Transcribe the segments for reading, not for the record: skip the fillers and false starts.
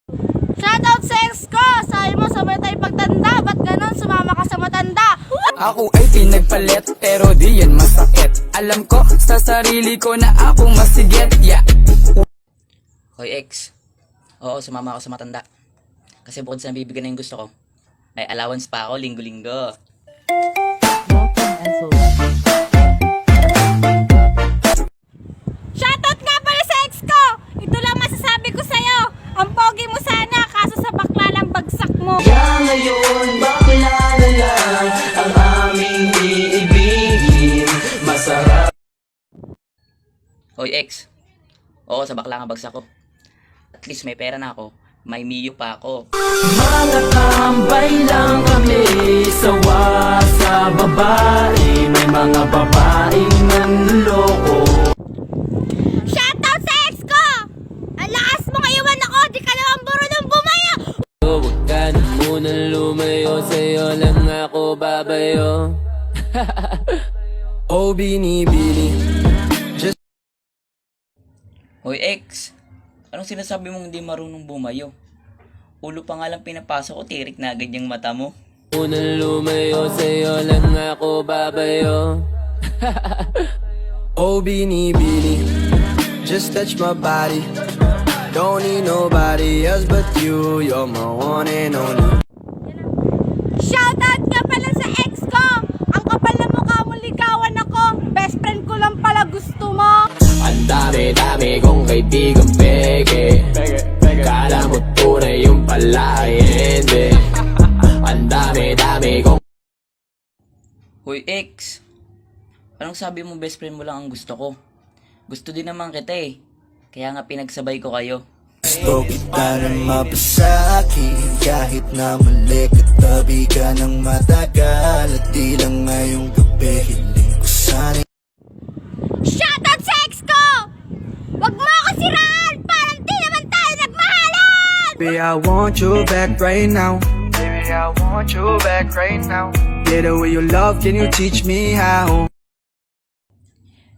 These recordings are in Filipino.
Shoutout sa ex ko! Sabi mo sabay tayo pagtanda, ba't ganon sumama ka sa matanda? Ako ay pinagpalit pero di yan masakit. Alam ko sa sarili ko na ako masigit, yeah. Hoy ex, oo sumama ako sa matanda. Kasi bukod sa nabibigyan na yung gusto ko, may allowance pa ako linggo-linggo. Shoutout nga pala sa ex ko! Ito lang masasabi ko sa'yo. Ang pogi mo sana, kaso sa bakla lang bagsak mo. Ngayon, bakla na lang ang aming iibigin. Masarap. Hoy ex, oo sa bakla nga bagsak ko. At least may pera na ako, may miyo pa ako. Mga tambay lang kami, sawa sa babae. May mga babaeng nanloko. Shoutout sa ex ko! Ang lakas mong iwan ako, di ka naman marunong bumayo! Huwag ka na munang lumayo, sa'yo lang ako babayo. Oh, binibini. Hoy ex, anong sinasabi mong hindi marunong bumayo? Ulo pa nga lang pinapasok ko, tirik na agad yung mata mo. Munang lumayo, sa'yo lang ako babayo. Oh, binibini, just touch my body. Don't need nobody else but you. You're my one and only. Shoutout nga pala sa ex ko! Ang kapal na mukha mo, ligawan ako. Best friend ko lang pala gusto mo. Ang dami-dami kong kaibigang peke. Kala mo tunay yung pala ay hindi. Ang dami-dami kong Hoy ex, anong sabi mo best friend mo lang ang gusto ko? Gusto din naman kita eh. Kaya nga pinagsabay ko kayo. Gusto kita na mapasakit kahit na mali katabi ka ng matagal. At di lang ngayong gabi, hiling ko sana. Shoutout sa ex ko! Wag mo ako siraan! Parang di naman tayo nagmahalan! Baby, I want you back right now. Baby, I want you back right now. Yeah, the way you love, can you teach me how?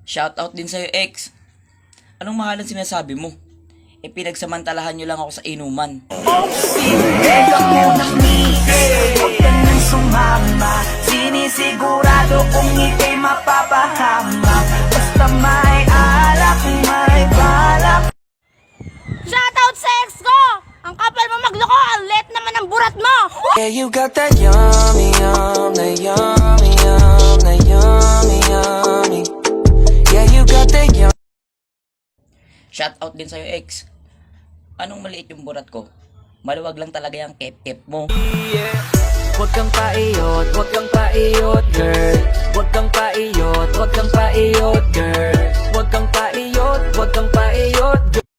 Shoutout din sa'yo ex. Anong mahalan sinasabi mo? E pinagsamantalahan nyo lang ako sa inuman. Teka munang ngiti, huwag ka nang sumama. Sinisigurado kung ika'y mapapahamak. Basta may alak, may balak. Shoutout sa ex ko! Ang kapal mo magloko, ang let naman ang burat mo! Yeah, you got that yummy, yum, that yummy, yum, that yummy, yummy. Yeah, you got that yum. Shoutout din sa'yo ex. Anong maliit yung burat ko? Maluwag lang talaga yung kep-kep mo. Huwag kang paiyot, huwag kang paiyot, girl. Huwag kang paiyot, huwag kang paiyot, girl. Huwag kang paiyot, huwag kang paiyot, girl.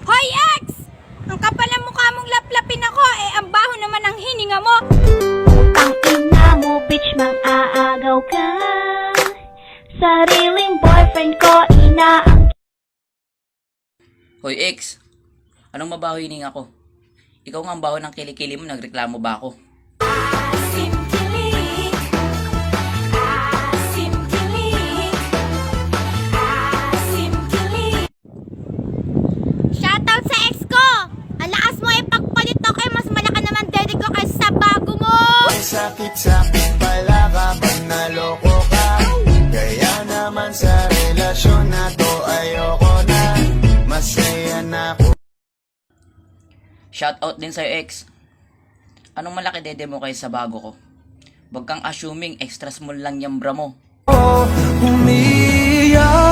Hoy ex! Ang kapal na mukha mong laplapin ako, eh ang baho naman ang hininga mo! Ang ina mo, bitch, mang-aagaw ka. Sariling boyfriend ko, inaang. Hoy ex, anong mabaho hininga ko? Ikaw nga ang baho ng kilikili mo, nagreklamo ba ako? Shoutout sa ex ko! Ang lakas mo eh pagpalit ako eh, mas malaki naman dede ko kaysa sa bago mo! Sakit-sakit pala kapag naloko ka. Kaya naman sa relasyon na to ayoko na. Masaya na ako. Shoutout din sa'yo ex. Anong malaki dede mo kaysa sa bago ko? Huwag kang assuming extra small lang yung bra mo. Umiiyak